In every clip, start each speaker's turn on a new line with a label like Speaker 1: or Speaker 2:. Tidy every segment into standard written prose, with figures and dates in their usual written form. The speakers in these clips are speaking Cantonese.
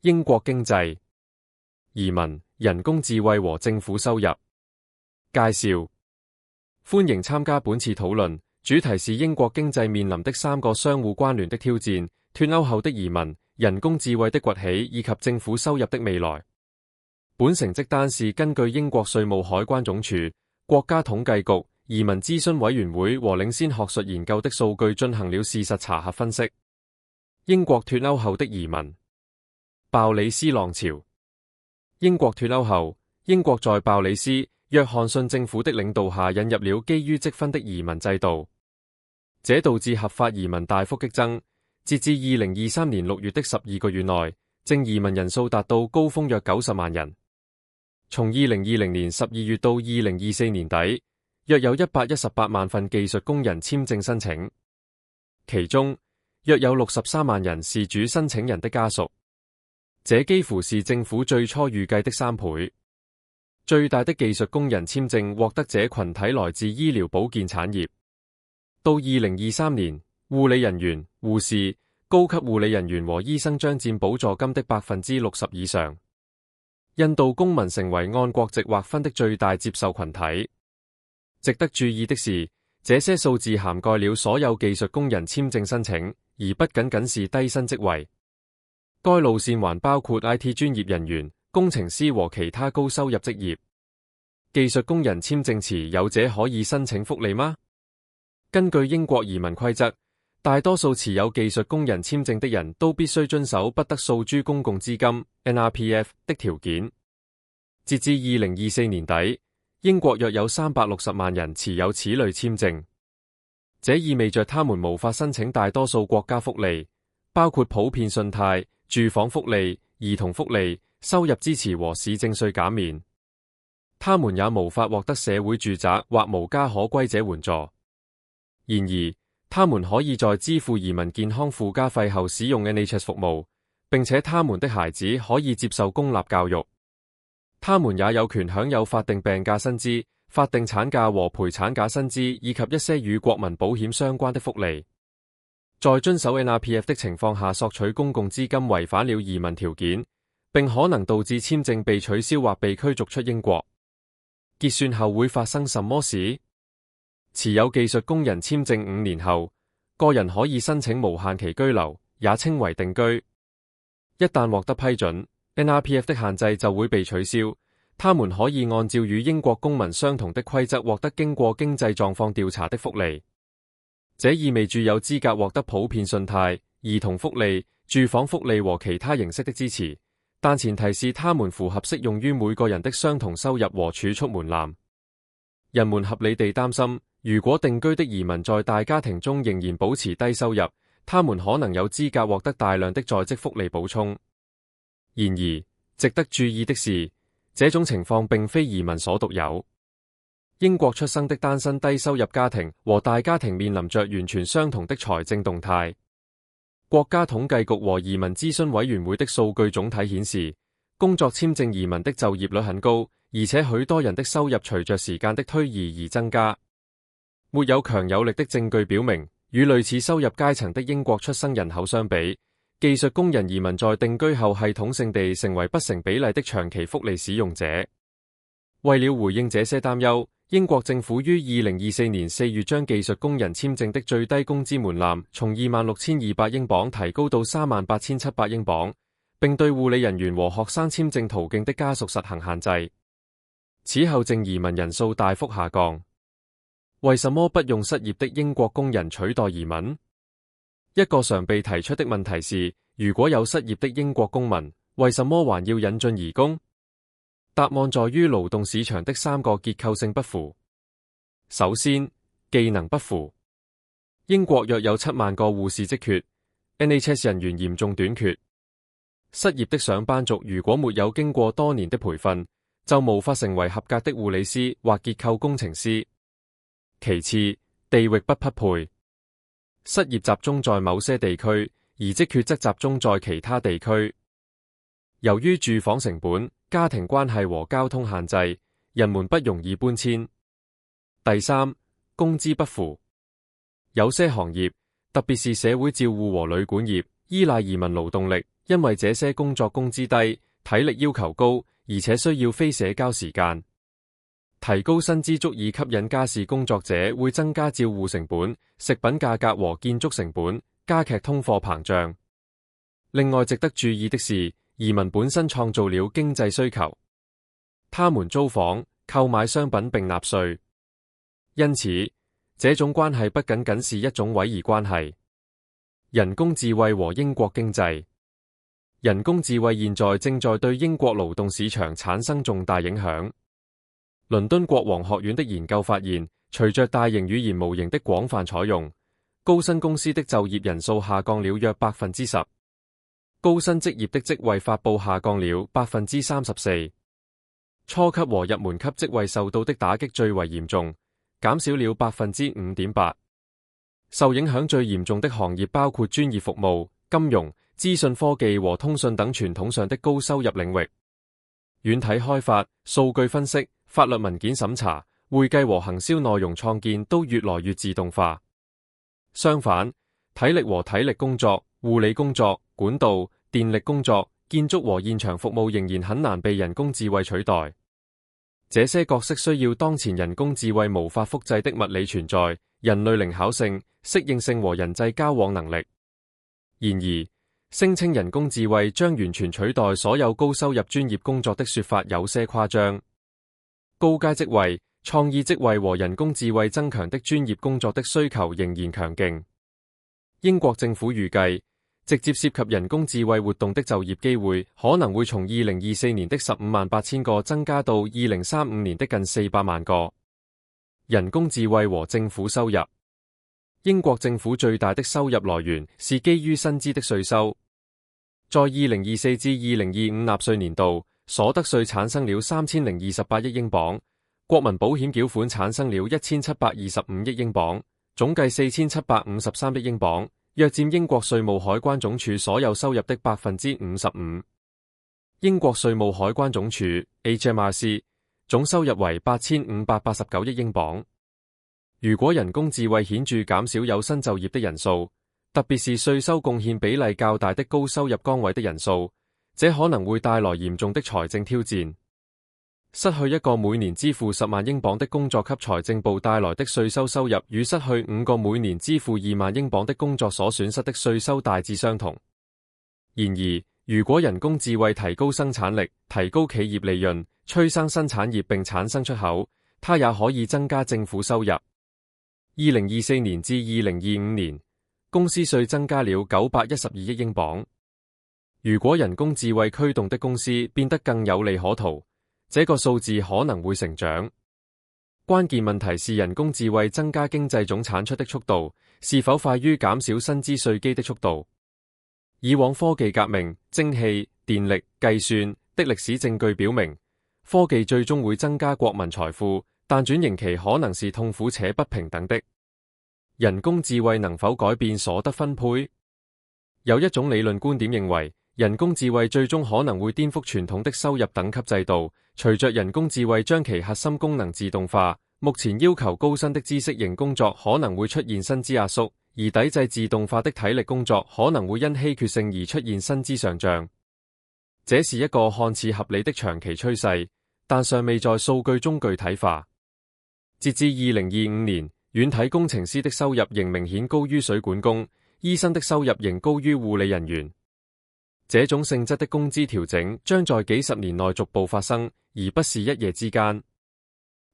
Speaker 1: 英國經濟、移民、人工智慧和政府收入。介紹。歡迎參加本次討論，主題是英國經濟面臨的3個相互關聯的挑戰：脫歐後的移民、人工智慧的崛起以及政府收入的未來。本成績單是根據英國稅務海關總署、國家統計局、移民諮詢委員會和領先學術研究的數據進行了事實查核分析。英國脫歐後的移民。鮑里斯浪潮。英國脫歐後，英國在鮑里斯、約翰遜政府的領導下引入了基於積分的移民制度，這導致合法移民大幅激增。截至2023年6月的12個月內，淨移民人數達到高峰約90萬人。從2020年12月到2024年底，約有118萬份技術工人簽證申請，其中約有63萬人是主申請人的家屬，這幾乎是政府最初預計的3倍。最大的技術工人簽證獲得者群體來自醫療保健產業。到2023年，護理人員、護士、高級護理人員和醫生將佔補助金的60%以上。印度公民成為按國籍劃分的最大接受群體。值得注意的是，這些數字涵蓋了所有技術工人簽證申請，而不僅僅是低薪職位。該路線還包括 IT 專業人員、工程師和其他高收入職業。技術工人簽證持有者可以申請福利嗎？根據英國移民規則，大多數持有技術工人簽證的人都必須遵守不得訴諸公共資金 NRPF 的條件。截至2024年底，英國約有360萬人持有此類簽證，這意味着他們無法申請大多數國家福利，包括普遍信貸、住房福利、兒童福利、收入支持和市政稅減免。他們也無法獲得社會住宅或無家可歸者援助。然而，他們可以在支付移民健康附加費後使用 NHS 服務，並且他們的孩子可以接受公立教育。他們也有權享有法定病假薪資、法定產假和陪產假薪資，以及一些與國民保險相關的福利。在遵守 NRPF 的情況下索取公共資金違反了移民條件，並可能導致簽證被取消或被驅逐出英國。結算後會發生什麼事？持有技術工人簽證5年後，個人可以申請無限期居留，也稱為定居。一旦獲得批准， NRPF 的限制就會被取消，他們可以按照與英國公民相同的規則獲得經過經濟狀況調查的福利。這意味住有資格獲得普遍信貸、兒童福利、住房福利和其他形式的支持，但前提是他們符合適用於每個人的相同收入和儲蓄門檻。人們合理地擔心，如果定居的移民在大家庭中仍然保持低收入，他們可能有資格獲得大量的在職福利補充。然而，值得注意的是，這種情況並非移民所獨有。英國出生的單身低收入家庭和大家庭面臨着完全相同的財政動態。國家統計局和移民諮詢委員會的數據總體顯示，工作簽證移民的就業率很高，而且許多人的收入隨着時間的推移而增加。沒有強有力的證據表明，與類似收入階層的英國出生人口相比，技術工人移民在定居後系統性地成為不成比例的長期福利使用者。為了回應這些擔憂，英國政府於2024年4月將技術工人簽證的最低工資門檻從26,200英鎊提高到38,700英鎊，並對護理人員和學生簽證途徑的家屬實行限制。此後淨移民人數大幅下降。為什麼不用失業的英國工人取代移民？一個常被提出的問題是，如果有失業的英國公民，為什麼還要引進移工？答案在於勞動市場的3個結構性不符。首先，技能不符。英國約有7萬個護士職缺， NHS 人員嚴重短缺。失業的上班族如果沒有經過多年的培訓，就無法成為合格的護理師或結構工程師。其次，地域不匹配。失業集中在某些地區，而職缺則集中在其他地區。由於住房成本、家庭關係和交通限制，人們不容易搬遷。第三，工資不符。有些行業，特別是社會照護和旅館業，依賴移民勞動力，因為這些工作工資低、體力要求高，而且需要非社交時間。提高薪資足以吸引家事工作者，會增加照護成本、食品價格和建築成本，加劇通貨膨脹。另外值得注意的是，移民本身創造了經濟需求，他們租房、購買商品並納稅，因此這種關係不僅僅是一種委儀關係。人工智慧和英國經濟。人工智慧現在正在對英國勞動市場產生重大影響。倫敦國王學院的研究發現，隨着大型語言模型的廣泛採用，高薪公司的就業人數下降了約10%，高薪職業的職位發佈下降了34%，初級和入門級職位受到的打擊最為嚴重，減少了5.8%。受影響最嚴重的行業包括專業服務、金融、資訊科技和通訊等傳統上的高收入領域。軟體開發、數據分析、法律文件審查、會計和行銷內容創建都越來越自動化。相反，體力和體力工作、護理工作、管道、電力工作、建築和現場服務仍然很難被人工智慧取代。這些角色需要當前人工智慧無法複製的物理存在、人類靈巧性、適應性和人際交往能力。然而，聲稱人工智慧將完全取代所有高收入專業工作的說法有些誇張。高階職位、創意職位和人工智慧增強的專業工作的需求仍然強勁。英國政府預計，直接涉及人工智慧活動的就業機會可能會從2024年的158000個增加到2035年的近400萬個。人工智慧和政府收入。英國政府最大的收入來源是基於薪資的稅收。在2024至2025納稅年度，所得稅產生了3028億英鎊，國民保險繳款產生了1725億英鎊，總計4753億英鎊，約佔英國稅務海關總署所有收入的55%。英國稅務海關總署 HMRC 總收入為8589億英鎊。如果人工智慧顯著減少有新就業的人數，特別是稅收貢獻比例較大的高收入崗位的人數，這可能會帶來嚴重的財政挑戰。失去一個每年支付10萬英鎊的工作給財政部帶來的稅收收入，與失去5個每年支付2萬英鎊的工作所損失的稅收大致相同。然而，如果人工智慧提高生產力、提高企業利潤、催生新產業並產生出口，它也可以增加政府收入。2024年至2025年，公司稅增加了912億英鎊。如果人工智慧驅動的公司變得更有利可圖，這個數字可能會成長。關鍵問題是人工智慧增加經濟總產出的速度是否快於減少薪資稅基的速度。以往科技革命、蒸汽、電力、計算的歷史證據表明，科技最終會增加國民財富，但轉型期可能是痛苦且不平等的。人工智慧能否改變所得分配？有一種理論觀點認為，人工智慧最終可能會顛覆傳統的收入等級制度。隨着人工智慧將其核心功能自動化，目前要求高薪的知識型工作可能會出現薪資壓縮，而抵制自動化的體力工作可能會因稀缺性而出現薪資上漲。這是一個看似合理的長期趨勢，但尚未在數據中具體化。截至2025年，軟體工程師的收入仍明顯高於水管工，醫生的收入仍高於護理人員。這種性質的工資調整將在幾十年內逐步發生，而不是一夜之間。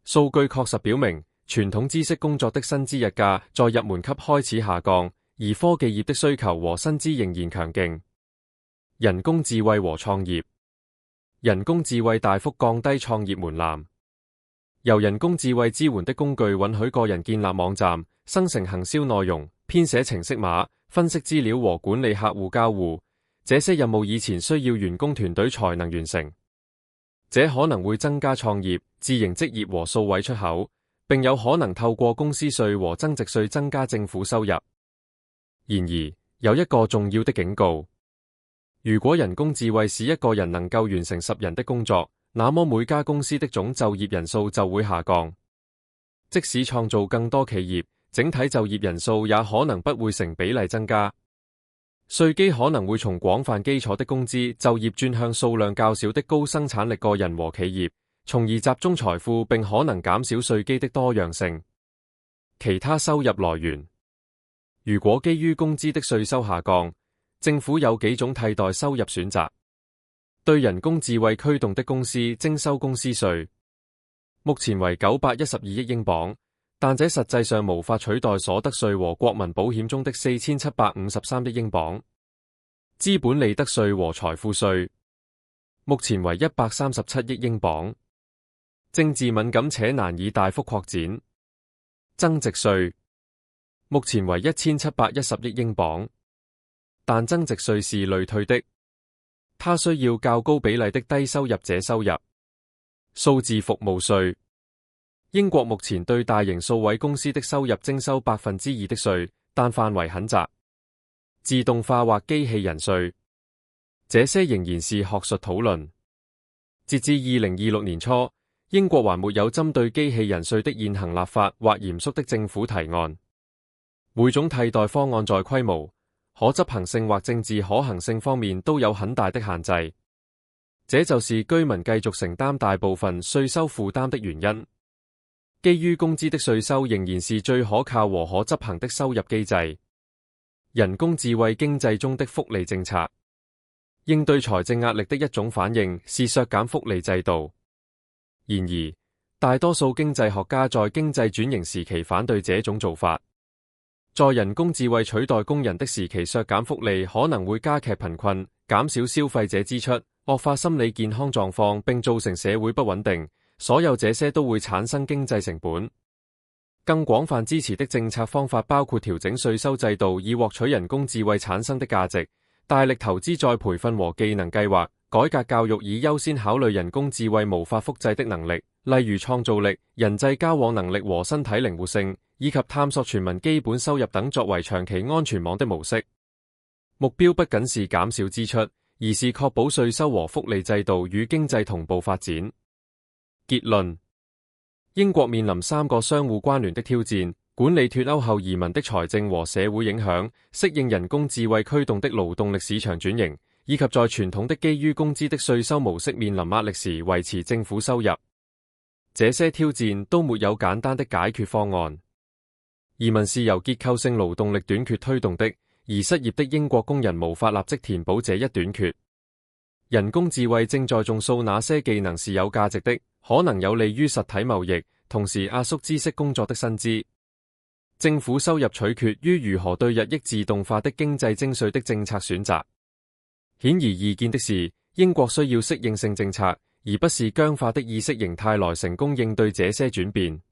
Speaker 1: 數據確實表明，傳統知識工作的薪資日價在入門級開始下降，而科技業的需求和薪資仍然強勁。人工智慧和創業。人工智慧大幅降低創業門檻。由人工智慧支援的工具允許個人建立網站、生成行銷內容、編寫程式碼、分析資料和管理客戶交互。這些任務以前需要員工團隊才能完成。這可能會增加創業、自營職業和數位出口，並有可能透過公司稅和增值稅增加政府收入。然而，有一個重要的警告：如果人工智慧使一個人能夠完成10人的工作，那麼每家公司的總就業人數就會下降。即使創造更多企業，整體就業人數也可能不會成比例增加。稅基可能會從廣泛基礎的工資就業轉向數量較少的高生產力個人和企業，從而集中財富並可能減少稅基的多樣性。其他收入來源，如果基於工資的稅收下降，政府有幾種替代收入選擇：對人工智慧驅動的公司徵收公司稅，目前為912億英鎊，但這實際上無法取代所得稅和國民保險中的4753億英鎊。資本利得稅和財富稅，目前為137億英鎊，政治敏感且難以大幅擴展。增值稅，目前為1710億英鎊，但增值稅是類退的，它需要較高比例的低收入者收入。數字服務稅，英國目前對大型數位公司的收入徵收2%的稅，但範圍很窄。自動化或機器人稅，這些仍然是學術討論。截至2026年初，英國還沒有針對機器人稅的現行立法或嚴肅的政府提案。每種替代方案在規模、可執行性或政治可行性方面都有很大的限制。這就是居民繼續承擔大部分稅收負擔的原因。基於工資的稅收仍然是最可靠和可執行的收入機制。人工智慧經濟中的福利政策，應對財政壓力的一種反應是削減福利制度。然而，大多數經濟學家在經濟轉型時期反對這種做法。在人工智慧取代工人的時期削減福利可能會加劇貧困，減少消費者支出，惡化心理健康狀況，並造成社會不穩定。所有這些都會產生經濟成本。更廣泛支持的政策方法包括調整稅收制度以獲取人工智慧產生的價值，大力投資在培訓和技能計劃，改革教育以優先考慮人工智慧無法複製的能力，例如創造力、人際交往能力和身體靈活性，以及探索全民基本收入等作為長期安全網的模式。目標不僅是減少支出，而是確保稅收和福利制度與經濟同步發展。結論：英國面臨3個相互關聯的挑戰：管理脫歐後移民的財政和社會影響，適應人工智慧驅動的勞動力市場轉型，以及在傳統的基於工資的稅收模式面臨壓力時維持政府收入。這些挑戰都沒有簡單的解決方案。移民是由結構性勞動力短缺推動的，而失業的英國工人無法立即填補這一短缺。人工智慧正在重塑哪些技能是有價值的，可能有利於實體貿易，同時壓縮知識工作的薪資。政府收入取決於如何對日益自動化的經濟徵稅的政策選擇。顯而易見的是，英國需要適應性政策，而不是僵化的意識形態來成功應對這些轉變。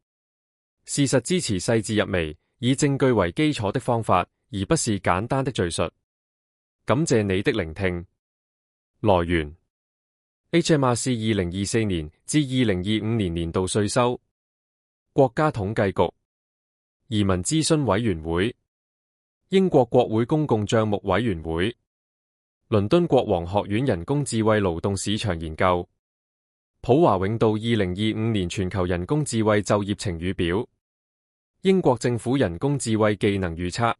Speaker 1: 事實支持細緻入微，以證據為基礎的方法，而不是簡單的敘述。感謝你的聆聽。來源：HMRC 2024年至2025年年度稅收，國家統計局，移民諮詢委員會，英國國會公共帳目委員會，倫敦國王學院人工智慧勞動市場研究，普華永道2025年全球人工智慧就業晴雨表，英國政府人工智慧技能預測。